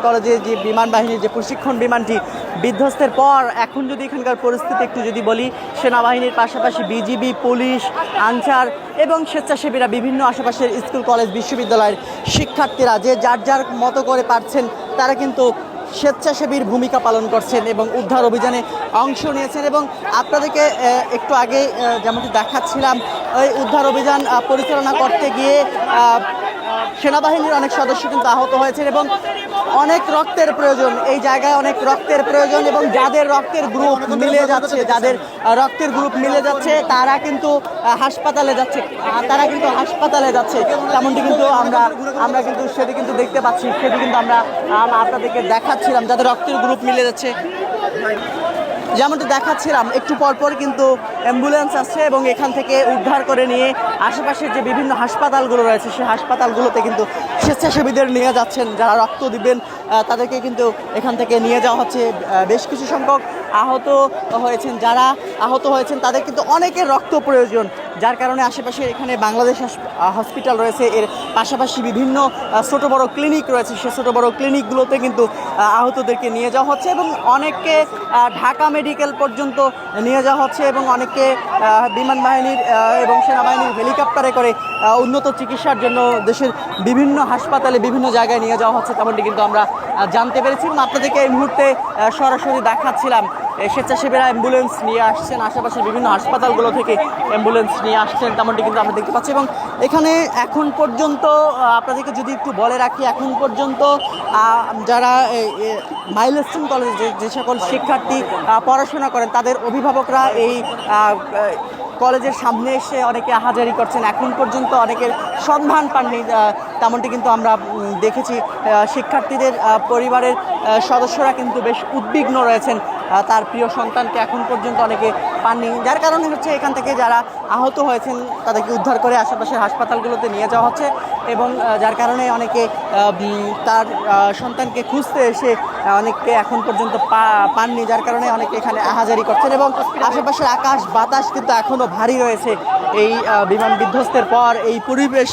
কলেজে যে বিমান বাহিনীর যে প্রশিক্ষণ বিমানটি বিধ্বস্তের পর এখন যদি এখানকার পরিস্থিতি একটু যদি বলি, সেনাবাহিনীর পাশাপাশি বিজিবি, পুলিশ, আনসার এবং স্বেচ্ছাসেবীরা বিভিন্ন আশেপাশের স্কুল কলেজ বিশ্ববিদ্যালয়ের শিক্ষার্থীরা যে যার যার মতো করে পারছেন তারা কিন্তু স্বেচ্ছাসেবীর ভূমিকা পালন করছেন এবং উদ্ধার অভিযানে অংশ নিয়েছেন। এবং আপনাদেরকে একটু আগে যেমনটি দেখাচ্ছিলাম, ওই উদ্ধার অভিযান পরিচালনা করতে গিয়ে সেনাবাহিনীর অনেক সদস্য কিন্তু আহত হয়েছেন এবং অনেক রক্তের প্রয়োজন, এই জায়গায় অনেক রক্তের প্রয়োজন এবং যাদের রক্তের গ্রুপ মিলে যাচ্ছে তারা কিন্তু হাসপাতালে যাচ্ছে তেমনটি কিন্তু আমরা কিন্তু সেটি কিন্তু দেখতে পাচ্ছি, সেটি কিন্তু আমরা আপনাদেরকে দেখাচ্ছিলাম যাদের রক্তের গ্রুপ মিলে যাচ্ছে। যেমনটি দেখাচ্ছিলাম একটু পরপর কিন্তু অ্যাম্বুলেন্স আসছে এবং এখান থেকে উদ্ধার করে নিয়ে আশেপাশের যে বিভিন্ন হাসপাতালগুলো রয়েছে সেই হাসপাতালগুলোতে কিন্তু স্বেচ্ছাসেবীদের নিয়ে যাচ্ছেন, যারা রক্ত দিবেন তাদেরকে কিন্তু এখান থেকে নিয়ে যাওয়া হচ্ছে। বেশ কিছু সংখ্যক যারা আহত হয়েছেন তাদের কিন্তু অনেকের রক্ত প্রয়োজন, যার কারণে আশেপাশে এখানে বাংলাদেশ হসপিটাল রয়েছে, এর পাশাপাশি বিভিন্ন ছোট বড় ক্লিনিক রয়েছে, সেই ছোট বড় ক্লিনিকগুলোতে কিন্তু আহতদেরকে নিয়ে যাওয়া হচ্ছে এবং অনেককে ঢাকা মেডিকেল পর্যন্ত নিয়ে যাওয়া হচ্ছে এবং অনেককে বিমান বাহিনীর এবং সেনাবাহিনীর হেলিকপ্টারে করে উন্নত চিকিৎসার জন্য দেশের বিভিন্ন হাসপাতালে বিভিন্ন জায়গায় নিয়ে যাওয়া হচ্ছে তেমনটি কিন্তু আমরা জানতে পেরেছি। এবং আপনাদেরকে এই মুহূর্তে সরাসরি দেখাচ্ছিলাম স্বেচ্ছাসেবীরা অ্যাম্বুলেন্স নিয়ে আসছেন, আশেপাশে বিভিন্ন হাসপাতালগুলো থেকে অ্যাম্বুলেন্স নিয়ে আসছেন তেমনটি কিন্তু আমরা দেখতে পাচ্ছি। এবং এখানে এখন পর্যন্ত আপনাদেরকে যদি একটু বলে রাখি, এখন পর্যন্ত যারা মাইলস্টোন কলেজে যে সকল শিক্ষার্থী পড়াশোনা করেন তাদের অভিভাবকরা এই কলেজের সামনে এসে অনেকে আহাজারি করছেন, এখন পর্যন্ত অনেকের সন্ধান পাননি তেমনটি কিন্তু আমরা দেখেছি। শিক্ষার্থীদের পরিবারের সদস্যরা কিন্তু বেশ উদ্বিগ্ন রয়েছেন, তার প্রিয় সন্তানকে এখন পর্যন্ত অনেকে পাননি, যার কারণে হচ্ছে এখান থেকে যারা আহত হয়েছেন তাদেরকে উদ্ধার করে আশেপাশের হাসপাতালগুলোতে নিয়ে যাওয়া হচ্ছে এবং যার কারণে অনেকে তার সন্তানকে খুঁজতে এসে অনেককে এখন পর্যন্ত পাননি, যার কারণে অনেকে এখানে আহাজারি করছেন এবং আশেপাশের আকাশ বাতাস কিন্তু এখনও ভারী রয়েছে। এই বিমান বিধ্বস্তের পর এই পরিবেশ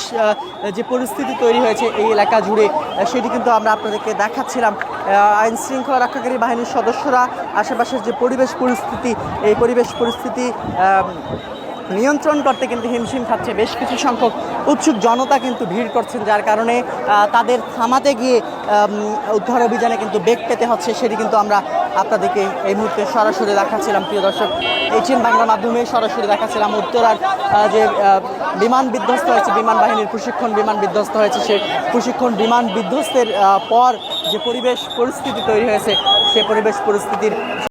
যে পরিস্থিতি তৈরি হয়েছে এই এলাকা জুড়ে সেটি কিন্তু আমরা আপনাদেরকে দেখাচ্ছিলাম। আইন শৃঙ্খলা রক্ষাকারী বাহিনীর সদস্যরা আশেপাশের যে পরিবেশ পরিস্থিতি নিয়ন্ত্রণ করতে কিন্তু হিমশিম খাচ্ছে, বেশ কিছু সংখ্যক উৎসুক জনতা কিন্তু ভিড় করছেন, যার কারণে তাদের থামাতে গিয়ে উদ্ধার অভিযানে কিন্তু বেগ পেতে হচ্ছে, সেটি কিন্তু আমরা আপনাদেরকে এই মুহূর্তে সরাসরি দেখাচ্ছিলাম। প্রিয় দর্শক, এইচএন বাংলা মাধ্যমে সরাসরি দেখাচ্ছিলাম উত্তরার যে বিমান বিধ্বস্ত হয়েছে, বিমান বাহিনীর প্রশিক্ষণ বিমান বিধ্বস্ত হয়েছে, সেই প্রশিক্ষণ বিমান বিধ্বস্তের পর যে পরিবেশ পরিস্থিতি তৈরি হয়েছে সেই পরিবেশ পরিস্থিতির